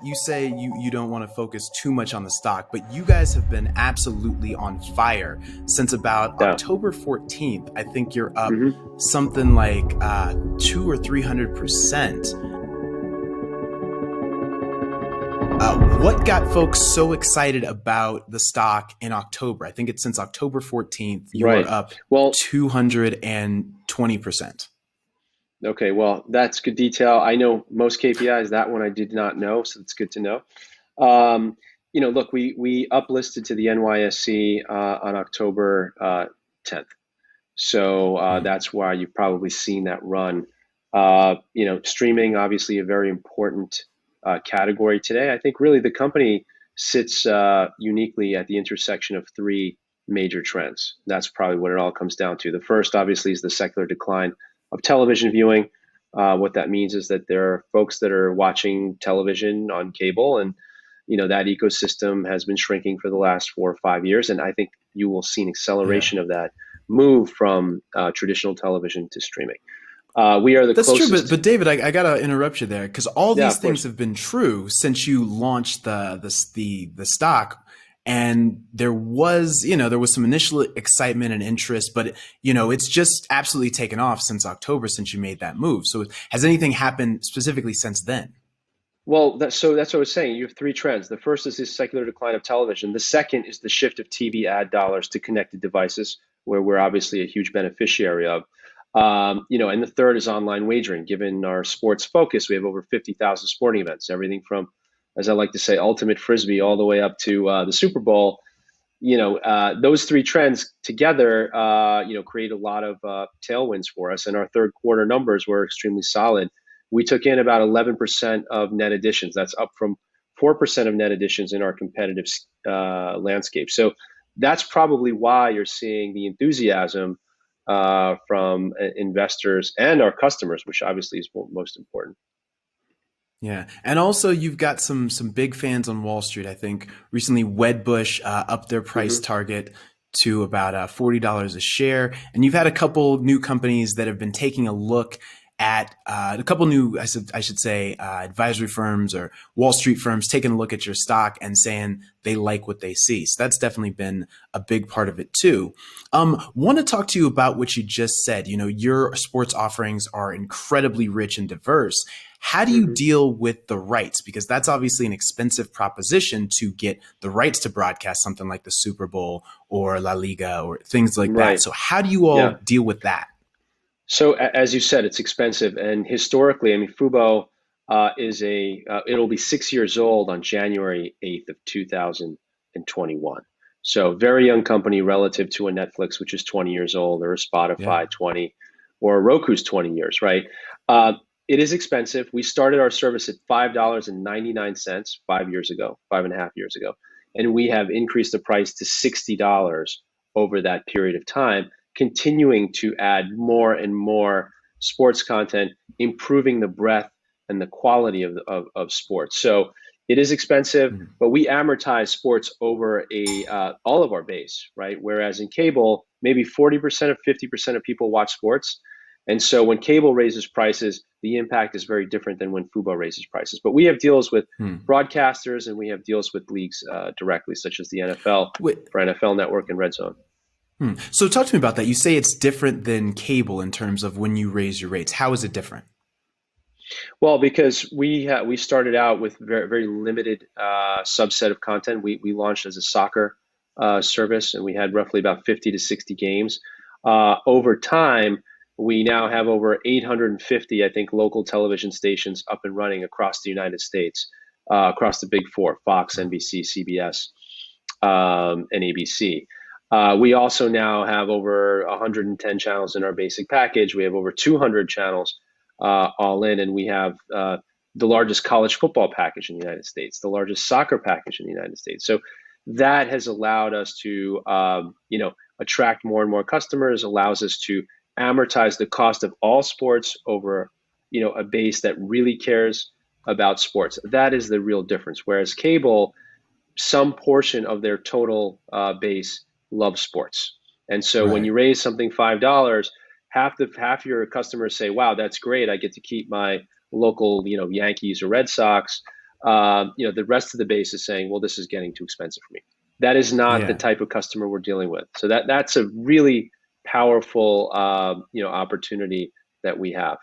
You say you don't want to focus too much on the stock, but you guys have been absolutely on fire since about Yeah. October 14th. I think you're up hmm something like 200 or 300%. What got folks so excited about the stock in October? I think it's since October 14th, you are Right. up Well, 220%. okay. Well, that's good detail. I know most KPIs. That one I did not know, so it's good to know. Um, look, we uplisted to the NYSE on October 10th. So that's why you've probably seen that run. Streaming, obviously a very important category today. I think really the company sits uniquely at the intersection of three major trends. That's probably what it all comes down to. The first, obviously, is the secular decline of television viewing. What that means is that there are folks that are watching television on cable, and that ecosystem has been shrinking for the last 4 or 5 years. And I think you will see an Yeah. acceleration of that move from traditional television to streaming. We are the That's true, but closest. but David, I gotta interrupt you there because all Yeah, these of things course. have been true since you launched the stock, and there was some initial excitement and interest, but it's just absolutely taken off since October since you made that move. So has anything happened specifically since then? Well, so that's what I was saying. You have three trends. The first is this secular decline of television. The second is the shift of TV ad dollars to connected devices, where we're obviously a huge beneficiary of. And the third is online wagering. Given our sports focus, we have over 50,000 sporting events, everything from, as I like to say, ultimate frisbee all the way up to the Super Bowl. Those three trends together, create a lot of tailwinds for us. And our third quarter numbers were extremely solid. We took in about 11% of net additions. That's up from 4% of net additions in our competitive landscape. So that's probably why you're seeing the enthusiasm from investors and our customers, which obviously is most important. Yeah, and also you've got some big fans on Wall Street. I think recently Wedbush upped their price hmm target to about $40 a share, and you've had a couple new companies that have been taking a look at a couple new, I should say, advisory firms or Wall Street firms taking a look at your stock and saying they like what they see. So that's definitely been a big part of it too. Want to talk to you about what you just said. Your sports offerings are incredibly rich and diverse. How do you hmm deal with the rights? Because that's obviously an expensive proposition to get the rights to broadcast something like the Super Bowl or La Liga or things like that. Right. So how do you all Yeah. deal with that? So as you said, it's expensive, and historically, I mean, Fubo it'll be 6 years old on January 8th of 2021. So very young company relative to a Netflix, which is 20 years old, or a Yeah. Spotify 20, or a Roku's 20 years, right? Uh, it is expensive. We started our service at $5.99 5 years ago, 5.5 years ago, and we have increased the price to $60 over that period of time, continuing to add more and more sports content, improving the breadth and the quality of sports. So it is expensive, Mhm. but we amortize sports over all of our base, right? Whereas in cable, maybe 40% or 50% of people watch sports. And so when cable raises prices, the impact is very different than when Fubo raises prices. But we have deals with Hmm. broadcasters and we have deals with leagues directly, such as the NFL Wait, for NFL Network and Red Zone. So talk to me about that. You say it's different than cable in terms of when you raise your rates. How is it different? Well, because we started out with very very limited subset of content. We launched as a soccer service, and we had roughly about 50 to 60 games. Over time, we now have over 850, I think, local television stations up and running across the United States, across the big four: Fox, NBC, CBS, and ABC. We also now have over 110 channels in our basic package. We have over 200 channels all in, and we have the largest college football package in the United States, the largest soccer package in the United States. So that has allowed us to, attract more and more customers. Allows us to amortize the cost of all sports over, a base that really cares about sports. That is the real difference. Whereas cable, some portion of their total base loves sports. And so when Right. you raise something $5, half your customers say, "Wow, that's great! I get to keep my local, Yankees or Red Sox." the rest of the base is saying, well, this is getting too expensive for me. That is not the Yeah. type of customer we're dealing with. So that's a really powerful, opportunity that we have.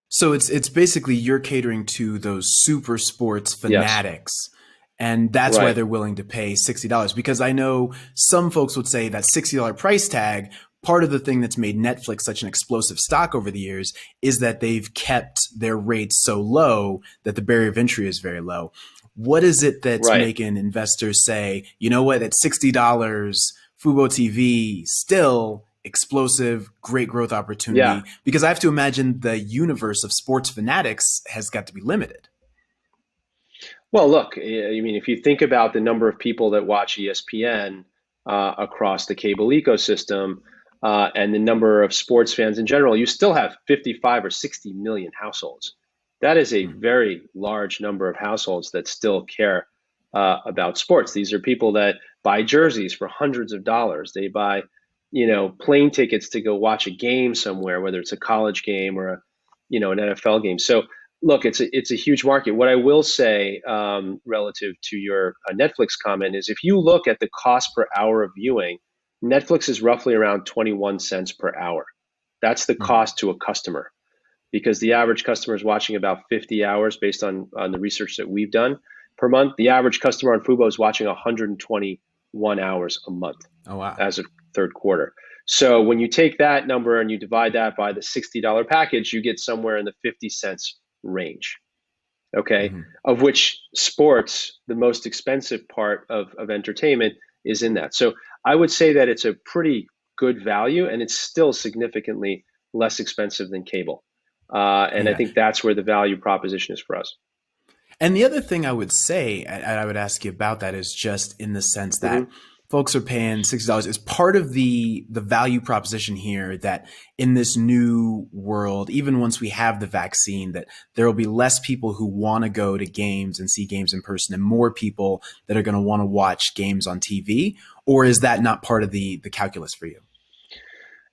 So it's basically you're catering to those super sports Yes, fanatics. And that's why right, they're willing to pay $60. Because I know some folks would say that $60 price tag, part of the thing that's made Netflix such an explosive stock over the years is that they've kept their rates so low that the barrier of entry is very low. What is it that's right. making investors say, you know what, at $60, Fubo TV still explosive, great growth Yeah. opportunity? Because I have to imagine the universe of sports fanatics has got to be limited. Well, look, I mean, if you think about the number of people that watch ESPN across the cable ecosystem and the number of sports fans in general, you still have 55 or 60 million households. That is a Hmm. very large number of households that still care about sports. These are people that buy jerseys for hundreds of dollars. They buy, plane tickets to go watch a game somewhere, whether it's a college game or an NFL game. So look, it's a huge market. What I will say relative to your Netflix comment is if you look at the cost per hour of viewing, Netflix is roughly around 21 cents per hour. That's the Hmm. cost to a customer because the average customer is watching about 50 hours based on the research that we've done per month. The average customer on Fubo is watching 121 hours a month Oh, wow. as of third quarter. So when you take that number and you divide that by the $60 package, you get somewhere in the 50 cents range. Okay. Hmm. Of which sports, the most expensive part of entertainment, is in that. So I would say that it's a pretty good value and it's still significantly less expensive than cable. And I Yeah. think that's where the value proposition is for us. And the other thing I would say, and I would ask you about that, is just in the sense that Hmm. folks are paying $60 is part of the value proposition here that in this new world, even once we have the vaccine, that there will be less people who want to go to games and see games in person and more people that are going to want to watch games on TV? Or is that not part of the calculus for you?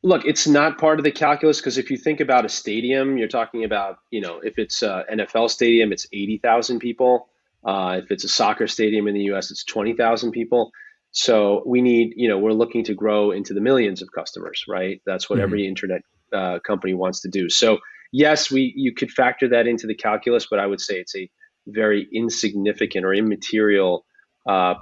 Look, it's not part of the calculus because if you think about a stadium, you're talking about, if it's an NFL stadium, it's 80,000 people. If it's a soccer stadium in the US, it's 20,000 people. So we're looking to grow into the millions of customers, right? That's what Hmm. every internet company wants to do. So yes, you could factor that into the calculus, but I would say it's a very insignificant or immaterial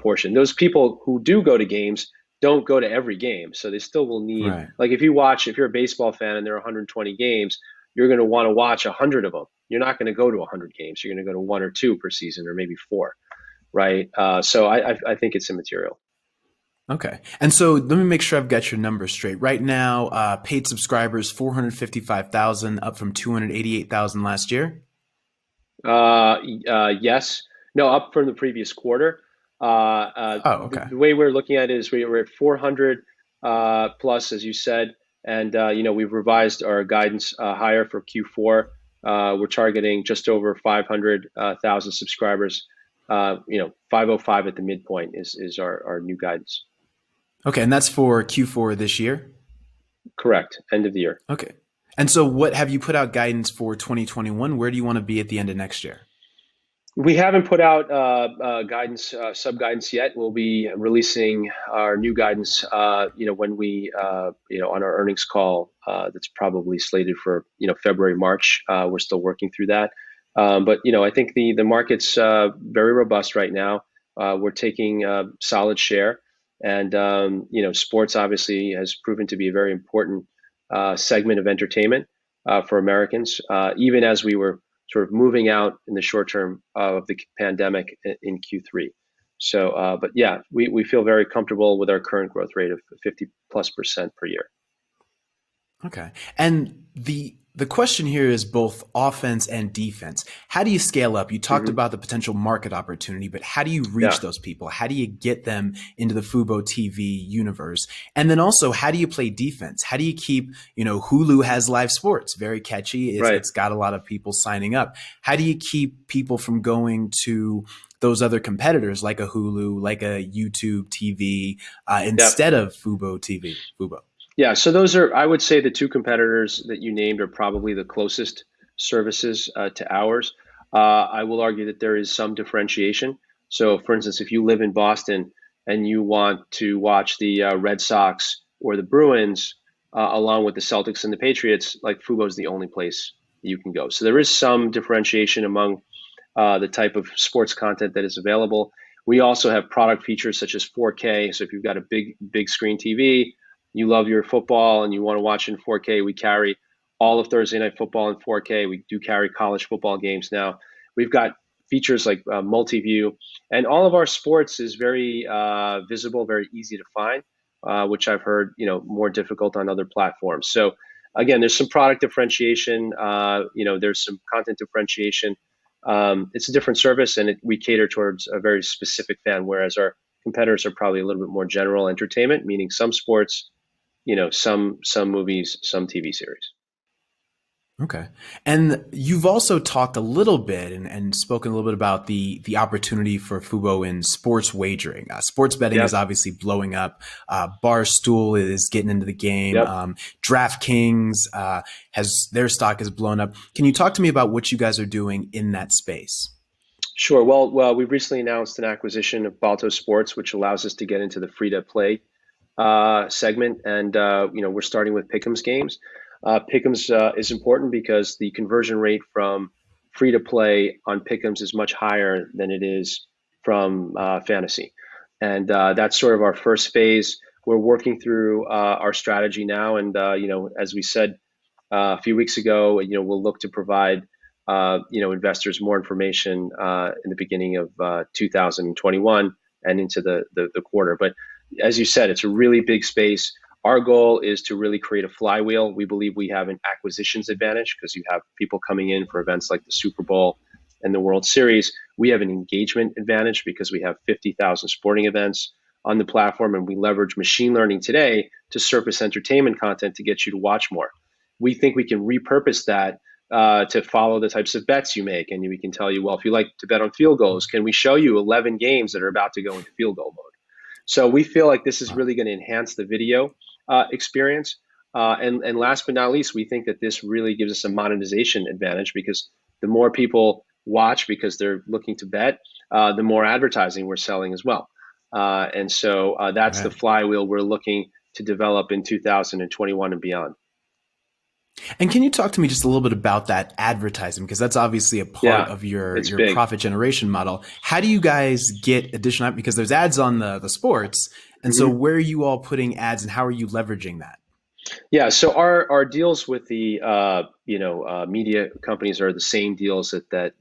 portion. Those people who do go to games don't go to every game. So they still will need, Right. like if you're a baseball fan and there are 120 games, you're going to want to watch 100 of them. You're not going to go to 100 games. You're going to go to one or two per season or maybe four, right? So I think it's immaterial. Okay. And so let me make sure I've got your numbers straight. Right now, paid subscribers, 455,000, up from 288,000 last year. Yes. No, up from the previous quarter. Oh, The, okay. the way we're looking at it is we're at 400 plus, as you said, and we've revised our guidance higher for Q4. We're targeting just over 500,000 subscribers. 505 at the midpoint is our new guidance. Okay. And that's for Q4 this year. Correct. End of the year. Okay. And so what have you put out guidance for 2021? Where do you want to be at the end of next year? We haven't put out guidance, sub guidance yet. We'll be releasing our new guidance, when we, on our earnings call. That's probably slated for, February, March. We're still working through that, but I think the market's very robust right now. We're taking solid share, and sports obviously has proven to be a very important segment of entertainment for Americans, even as we were sort of moving out in the short term of the pandemic in Q3. So, but yeah, we feel very comfortable with our current growth rate of 50+% per year. Okay. And the question here is both offense and defense. How do you scale up? You talked Hmm. about the potential market opportunity, but how do you reach Yeah, those people? How do you get them into the Fubo TV universe? And then also, how do you play defense? How do you keep, Hulu has live sports, very catchy. right. It's got a lot of people signing up. How do you keep people from going to those other competitors like a Hulu, like a YouTube TV, Yeah. instead of Fubo TV, Fubo? Yeah, so those are, I would say, the two competitors that you named are probably the closest services to ours. I will argue that there is some differentiation. So, for instance, if you live in Boston and you want to watch the Red Sox or the Bruins along with the Celtics and the Patriots, like Fubo is the only place you can go. So there is some differentiation among the type of sports content that is available. We also have product features such as 4K. So if you've got a big screen TV, you love your football and you want to watch in 4K, we carry all of Thursday Night Football in 4K. We do carry college football games now. We've got features like multi-view, and all of our sports is very visible, very easy to find, which I've heard more difficult on other platforms. So again, there's some product differentiation. There's some content differentiation. It's a different service, and we cater towards a very specific fan, whereas our competitors are probably a little bit more general entertainment, meaning some sports, some movies, some TV series. Okay. And you've also talked a little bit and spoken a little bit about the opportunity for Fubo in sports wagering. Sports betting is Yep. obviously blowing up. Barstool is getting into the game. Yep. DraftKings has their stock has blown up. Can you talk to me about what you guys are doing in that space? Sure. Well, we recently announced an acquisition of Balto Sports, which allows us to get into the free-to-play segment, and we're starting with Pick'ems games. Pick'ems is important because the conversion rate from free-to-play on Pick'ems is much higher than it is from fantasy, and that's sort of our first phase. We're working through our strategy now, and as we said a few weeks ago, we'll look to provide investors more information in the beginning of 2021 and into the quarter. But as you said, it's a really big space. Our goal is to really create a flywheel. We believe we have an acquisitions advantage because you have people coming in for events like the Super Bowl and the World Series. We have an engagement advantage because we have 50,000 sporting events on the platform, and we leverage machine learning today to surface entertainment content to get you to watch more. We think we can repurpose that to follow the types of bets you make. And we can tell you, well, if you like to bet on field goals, can we show you 11 games that are about to go into field goal mode? So we feel like this is really going to enhance the video experience. And last but not least, we think that this really gives us a monetization advantage because the more people watch because they're looking to bet, the more advertising we're selling as well. And so that's the Right. flywheel we're looking to develop in 2021 and beyond. And can you talk to me just a little bit about that advertising? Because that's obviously a part Yeah, of your it's your big. profit generation model. How do you guys get additional, because there's ads on the sports, and so Mhm. where are you all putting ads and how are you leveraging that? Yeah, so our deals with the media companies are the same deals that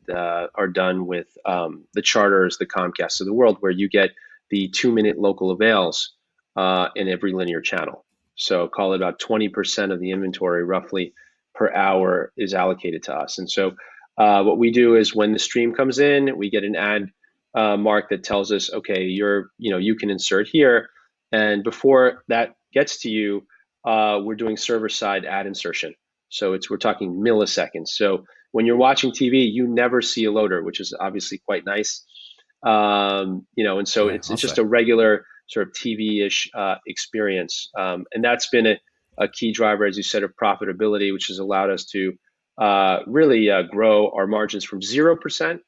are done with the Charters, the Comcasts of the world, where you get the 2-minute local avails in every linear channel. So call it about 20% of the inventory, roughly per hour, is allocated to us. And so what we do is when the stream comes in, we get an ad mark that tells us, okay, you can insert here, and before that gets to you we're doing server-side ad insertion. So we're talking milliseconds. So when you're watching TV, you never see a loader, which is obviously quite nice. And so Yeah, it's I'll just say. a regular sort of TV-ish experience, and that's been a key driver, as you said, of profitability, which has allowed us to really grow our margins from 0%.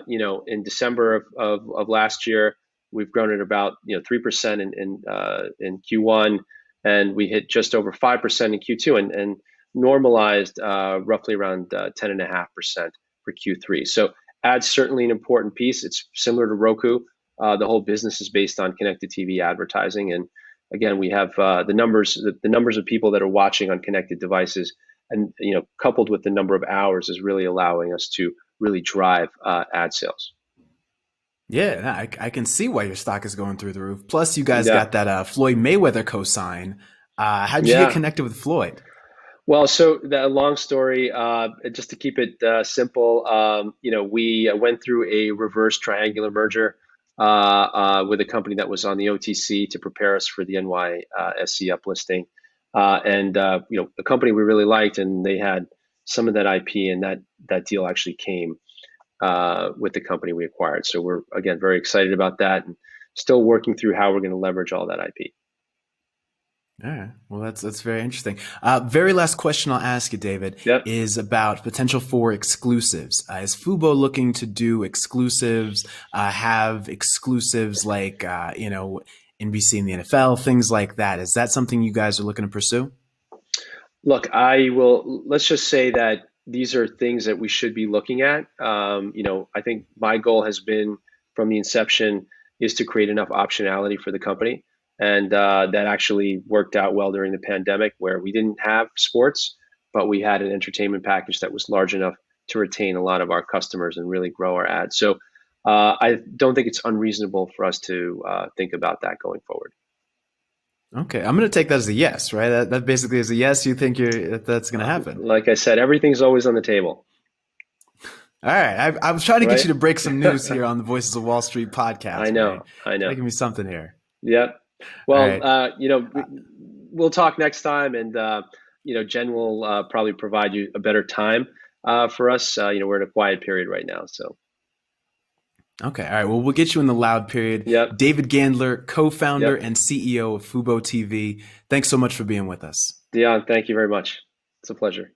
In December of last year, we've grown at about 3% in Q1, and we hit just over 5% in Q2, and normalized roughly around 10.5% for Q3. So ads certainly an important piece. It's similar to Roku. The whole business is based on connected TV advertising, and again, we have the numbers of people that are watching on connected devices, and coupled with the number of hours, is really allowing us to really drive ad sales. Yeah, no, I can see why your stock is going through the roof. Plus, you guys Yeah, got that Floyd Mayweather cosign. How'd you get yeah. connected with Floyd? Well, so the long story, just to keep it simple, we went through a reverse triangular merger with a company that was on the OTC to prepare us for the NYSE uplisting, and a company we really liked, and they had some of that IP, and that deal actually came with the company we acquired. So we're again very excited about that, and still working through how we're going to leverage all that IP. All right. Well, that's very interesting. Very last question I'll ask you, David, Yep. is about potential for exclusives. Is Fubo looking to do exclusives? Have exclusives like NBC and the NFL, things like that? Is that something you guys are looking to pursue? Look, I will. Let's just say that these are things that we should be looking at. I think my goal has been from the inception is to create enough optionality for the company, and that actually worked out well during the pandemic, where we didn't have sports, but we had an entertainment package that was large enough to retain a lot of our customers and really grow our ads. So I don't think it's unreasonable for us to think about that going forward. Okay, I'm going to take that as a yes, right? That basically is a yes. You think that's going to happen? Like I said, everything's always on the table, All right, I was trying to get right? you to break some news here on the Voices of Wall Street I podcast, man. know, I know. Gotta give me something here. Yep. All Well, right. we'll talk next time, and Jen will probably provide you a better time for us. We're in a quiet period right now, so Okay. All right. Well, we'll get you in the loud period. yep, David Gandler, co-founder yep. and CEO of FuboTV. Thanks so much for being with us. Dion, thank you very much. It's a pleasure.